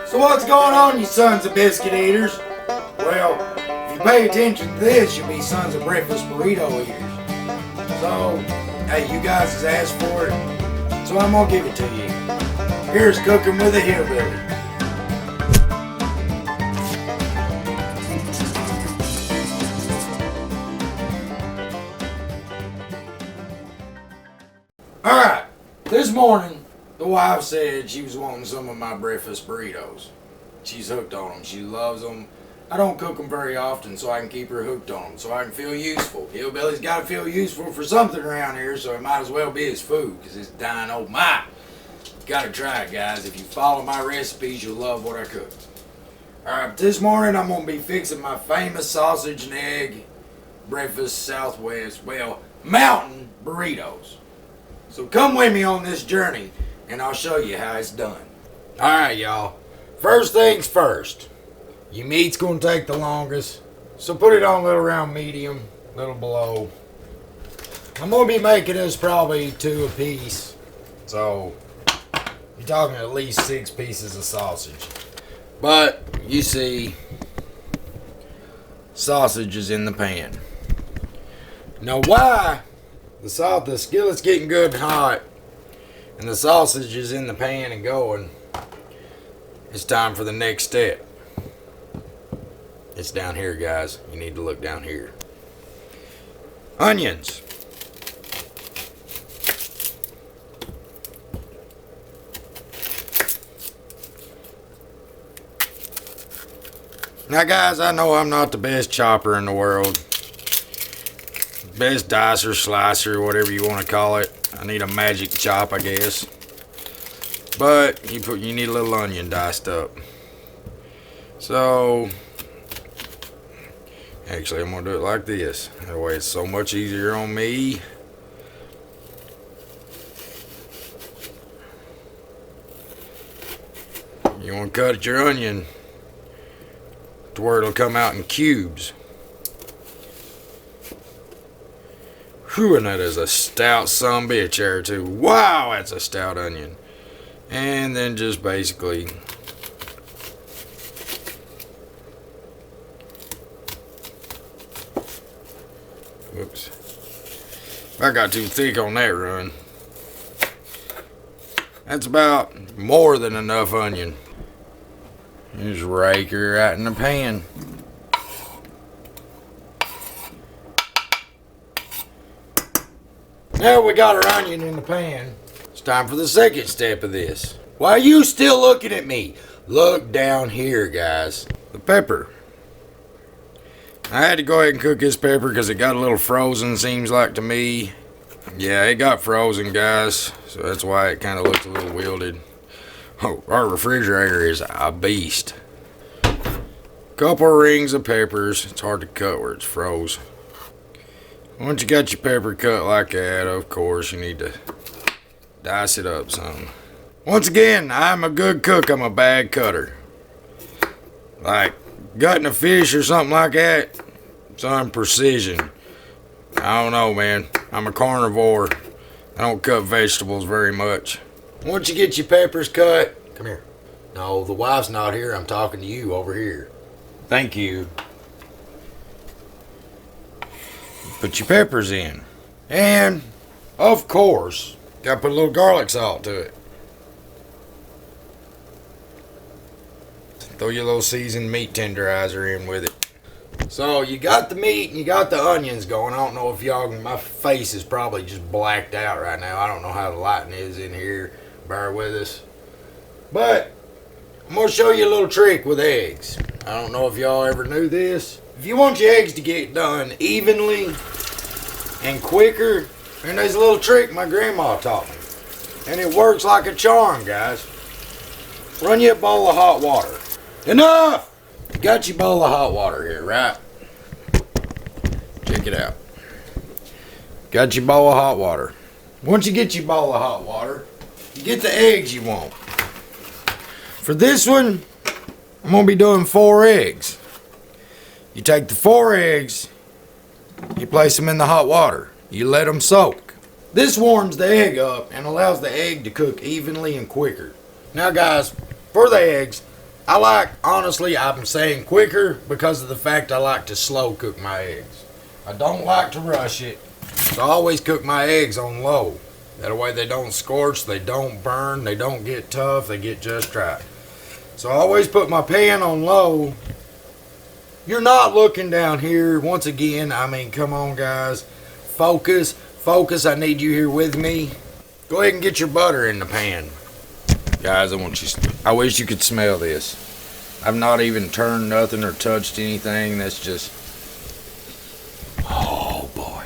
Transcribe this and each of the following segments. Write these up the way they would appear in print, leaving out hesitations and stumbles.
So what's going on, you sons of biscuit eaters? Well, if you pay attention to this, you'll be sons of breakfast burrito eaters. So, hey, you guys has asked for it, so I'm gonna give it to you. Here's cooking with a hillbilly. Alright, this morning, the wife said she was wanting some of my breakfast burritos. She's hooked on them. She loves them. I don't cook them very often, so I can keep her hooked on them, so I can feel useful. Hillbilly's got to feel useful for something around here, so it might as well be his food, because it's dying. Oh my! Got to try it, guys. If you follow my recipes, you'll love what I cook. Alright, this morning I'm going to be fixing my famous sausage and egg breakfast Southwest, mountain burritos. So come with me on this journey, and I'll show you how it's done. Alright, y'all. First things first. Your meat's going to take the longest, so put it on a little around medium, a little below. I'm going to be making this probably 2 a piece, so you're talking at least 6 pieces of sausage. But, you see, sausage is in the pan. Now why? The skillet's getting good and hot, and the sausage is in the pan and going. It's time for the next step. It's down here, guys. You need to look down here. Onions. Now, guys, I know I'm not the best chopper in the world. Best dicer, slicer, whatever you want to call it. I need a magic chop, I guess. But you need a little onion diced up. So, actually, I'm gonna do it like this. That way, it's so much easier on me. You want to cut your onion to where it'll come out in cubes. Whew, and that is a stout sumbitch there too. Wow, that's a stout onion. And then just basically whoops. I got too thick on that run. That's about more than enough onion. Just rake her right in the pan. Now we got our onion in the pan. It's time for the second step of this. Why are you still looking at me? Look down here, guys. The pepper. I had to go ahead and cook this pepper because it got a little frozen, seems like to me. Yeah, it got frozen, guys. So that's why it kind of looks a little wilted. Oh, our refrigerator is a beast. Couple rings of peppers. It's hard to cut where it's froze. Once you got your pepper cut like that, of course, you need to dice it up some. Once again, I'm a good cook. I'm a bad cutter. Like gutting a fish or something like that, it's on precision. I don't know, man. I'm a carnivore. I don't cut vegetables very much. Once you get your peppers cut, come here. No, the wife's not here. I'm talking to you over here. Thank you. Put your peppers in. And, of course, gotta put a little garlic salt to it. Throw your little seasoned meat tenderizer in with it. So, you got the meat and you got the onions going. I don't know if y'all, my face is probably just blacked out right now. I don't know how the lighting is in here. Bear with us. But, I'm gonna show you a little trick with eggs. I don't know if y'all ever knew this. If you want your eggs to get done evenly and quicker, and there's a little trick my grandma taught me. And it works like a charm, guys. Run you a bowl of hot water. Enough! You got your bowl of hot water here, right? Check it out. Got your bowl of hot water. Once you get your bowl of hot water, you get the eggs you want. For this one, I'm going to be doing 4 eggs. You take the 4 eggs, you place them in the hot water. You let them soak. This warms the egg up and allows the egg to cook evenly and quicker. Now guys, for the eggs, Honestly, I'm saying quicker because of the fact I like to slow cook my eggs. I don't like to rush it. So I always cook my eggs on low. That way they don't scorch, they don't burn, they don't get tough, they get just right. So I always put my pan on low. You're not looking down here. Once again, I mean, come on, guys. Focus. Focus. I need you here with me. Go ahead and get your butter in the pan. Guys, I wish you could smell this. I've not even turned nothing or touched anything. That's just... Oh, boy.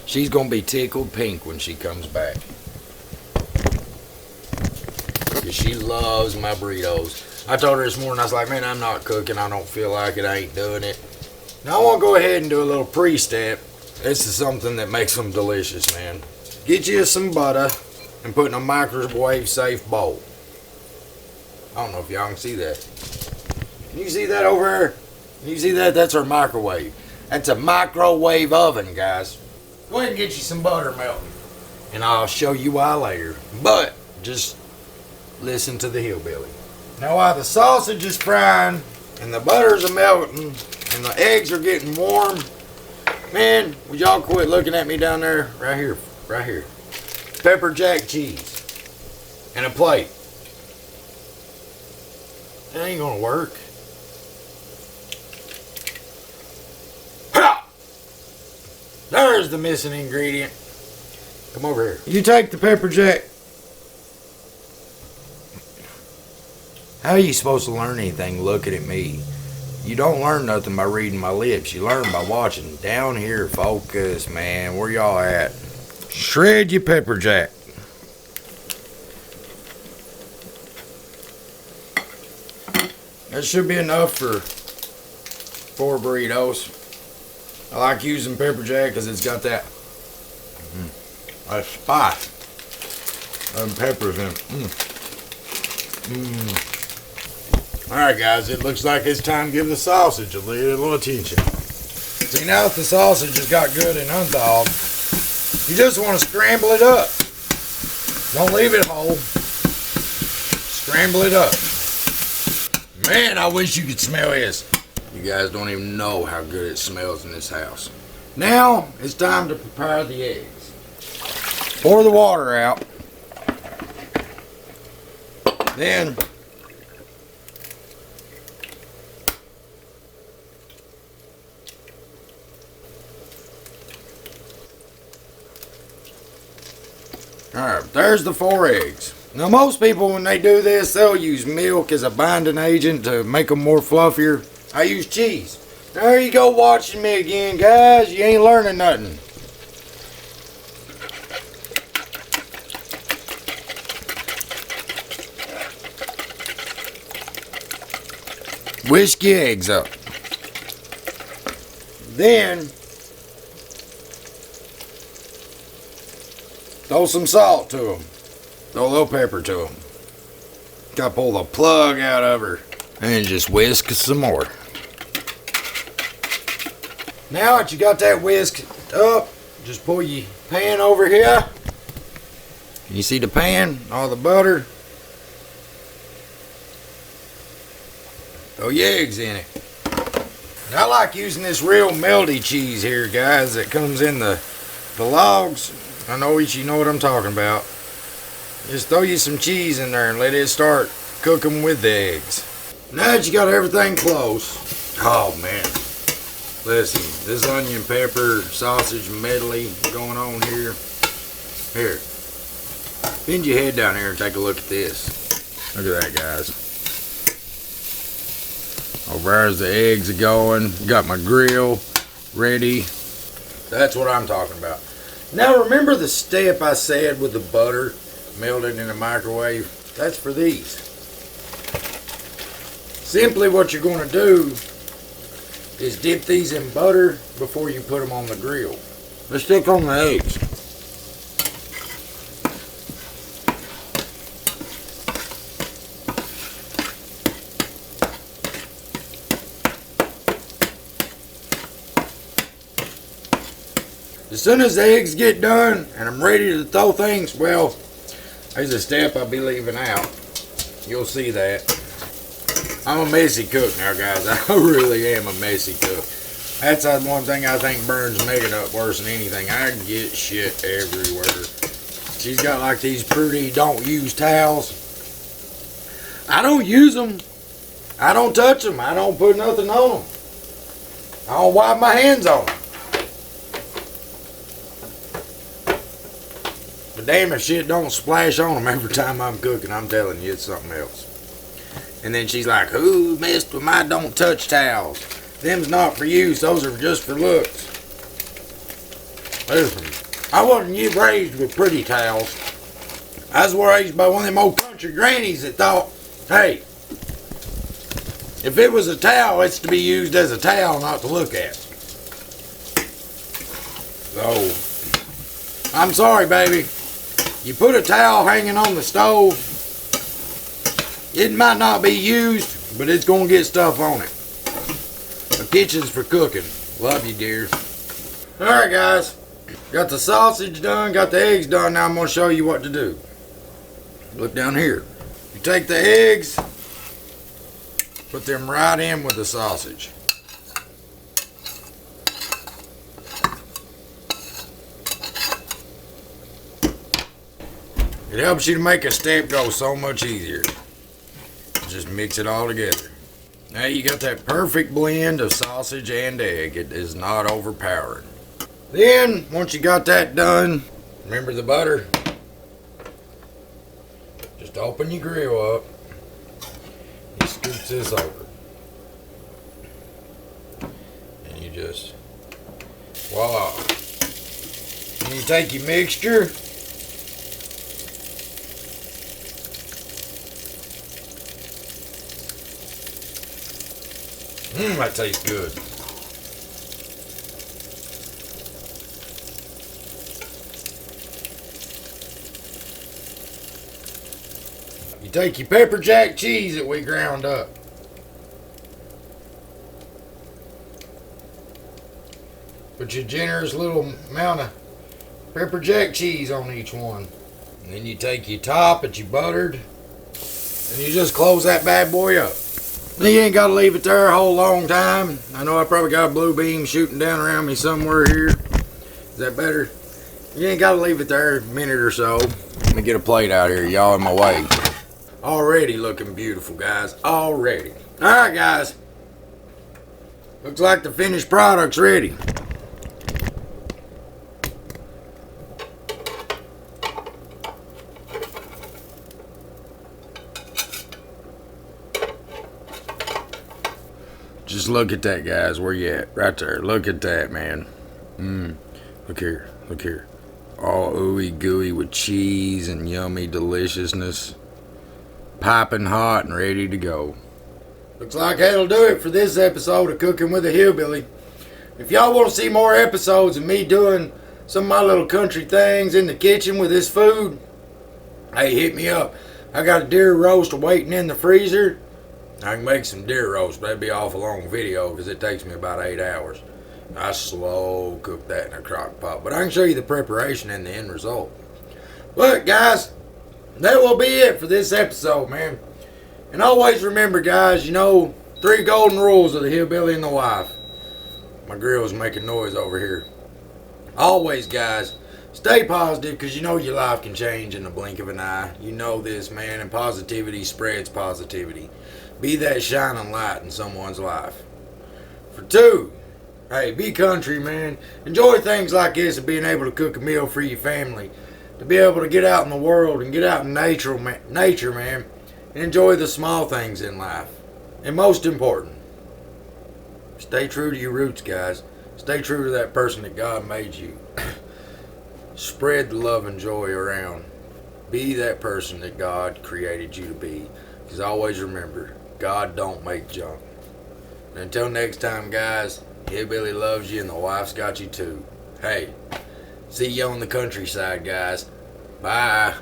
She's going to be tickled pink when she comes back. Because she loves my burritos. I told her this morning, I was like, man, I'm not cooking. I don't feel like it. I ain't doing it. Now I want to go ahead and do a little pre-step. This is something that makes them delicious, man. Get you some butter and put in a microwave safe bowl. I don't know if y'all can see that. Can you see that over there? Can you see that? That's our microwave. That's a microwave oven, guys. Go ahead and get you some butter melting. And I'll show you why later. But just listen to the hillbilly. Now while the sausage is frying and the butters are melting and the eggs are getting warm, man, would y'all quit looking at me down there? Right here, right here. Pepper jack cheese and a plate. That ain't gonna work. Ha! There's the missing ingredient. Come over here. You take the pepper jack. How are you supposed to learn anything looking at me? You don't learn nothing by reading my lips. You learn by watching. Down here, focus, man. Where y'all at? Shred your pepper jack. That should be enough for 4 burritos. I like using pepper jack because it's got that spice and peppers in it. Alright guys, it looks like it's time to give the sausage a little attention. See, now that the sausage has got good and unthawed, you just want to scramble it up. Don't leave it whole. Scramble it up. Man, I wish you could smell this. You guys don't even know how good it smells in this house. Now, it's time to prepare the eggs. Pour the water out. Then alright, there's the 4 eggs. Now most people when they do this, they'll use milk as a binding agent to make them more fluffier. I use cheese. There you go watching me again, guys. You ain't learning nothing. Whisk your eggs up. Then throw some salt to them. Throw a little pepper to them. Gotta pull the plug out of her. And just whisk some more. Now that you got that whisked up, just pull your pan over here. You see the pan? All the butter. Throw your eggs in it. And I like using this real melty cheese here, guys, that comes in the logs. I know you know what I'm talking about. Just throw you some cheese in there and let it start cooking with the eggs. Now that you got everything close, oh man, listen, this onion, pepper, sausage medley going on here. Here, bend your head down here and take a look at this. Look at that, guys. Over there's the eggs are going. Got my grill ready. That's what I'm talking about. Now remember the step I said with the butter melted in the microwave? That's for these. Simply what you're going to do is dip these in butter before you put them on the grill. Let's stick on the eggs. As soon as the eggs get done and I'm ready to throw things, well, there's a step I'll be leaving out. You'll see that. I'm a messy cook now, guys. I really am a messy cook. That's one thing I think burns Megan up worse than anything. I get shit everywhere. She's got like these pretty don't use towels. I don't use them. I don't touch them. I don't put nothing on them. I don't wipe my hands on them. But damn if shit don't splash on them every time I'm cooking, I'm telling you, it's something else. And then she's like, who messed with my don't touch towels? Them's not for use, those are just for looks. Listen, I wasn't raised with pretty towels. I was raised by one of them old country grannies that thought, hey, if it was a towel, it's to be used as a towel, not to look at. So, I'm sorry, baby. You put a towel hanging on the stove, it might not be used, but it's going to get stuff on it. The kitchen's for cooking. Love you, dear. Alright, guys. Got the sausage done, got the eggs done. Now I'm going to show you what to do. Look down here. You take the eggs, put them right in with the sausage. It helps you to make a step go so much easier. Just mix it all together. Now you got that perfect blend of sausage and egg. It is not overpowering. Then, once you got that done, remember the butter? Just open your grill up. You scoop this over. And you just, voila. Then you take your mixture. That tastes good. You take your pepper jack cheese that we ground up. Put your generous little amount of pepper jack cheese on each one. And then you take your top that you buttered, and you just close that bad boy up. You ain't got to leave it there a whole long time. I know I probably got a blue beam shooting down around me somewhere here. Is that better? You ain't got to leave it there a minute or so. Let me get a plate out here. Y'all in my way. Already looking beautiful, guys. Already. Alright, guys. Looks like the finished product's ready. Just look at that, guys. Where you at? Right there. Look at that, man. Look here. Look here. All ooey gooey with cheese and yummy deliciousness. Piping hot and ready to go. Looks like that'll do it for this episode of Cooking with a Hillbilly. If y'all want to see more episodes of me doing some of my little country things in the kitchen with this food, hey, hit me up. I got a deer roast waiting in the freezer. I can make some deer roast, but that'd be off a long video because it takes me about 8 hours. I slow cook that in a crock pot, but I can show you the preparation and the end result. But guys, that will be it for this episode, man. And always remember, guys, 3 golden rules of the hillbilly and the wife. My grill's making noise over here. Always, guys, stay positive because your life can change in the blink of an eye. You know this, man, and positivity spreads positivity. Be that shining light in someone's life. For 2, hey, be country, man. Enjoy things like this of being able to cook a meal for your family. To be able to get out in the world and get out in nature, man. And enjoy the small things in life. And most important, stay true to your roots, guys. Stay true to that person that God made you. Spread the love and joy around. Be that person that God created you to be. Because always remember, God don't make junk. And until next time, guys, Hillbilly loves you and the wife's got you too. Hey, see you on the countryside, guys. Bye.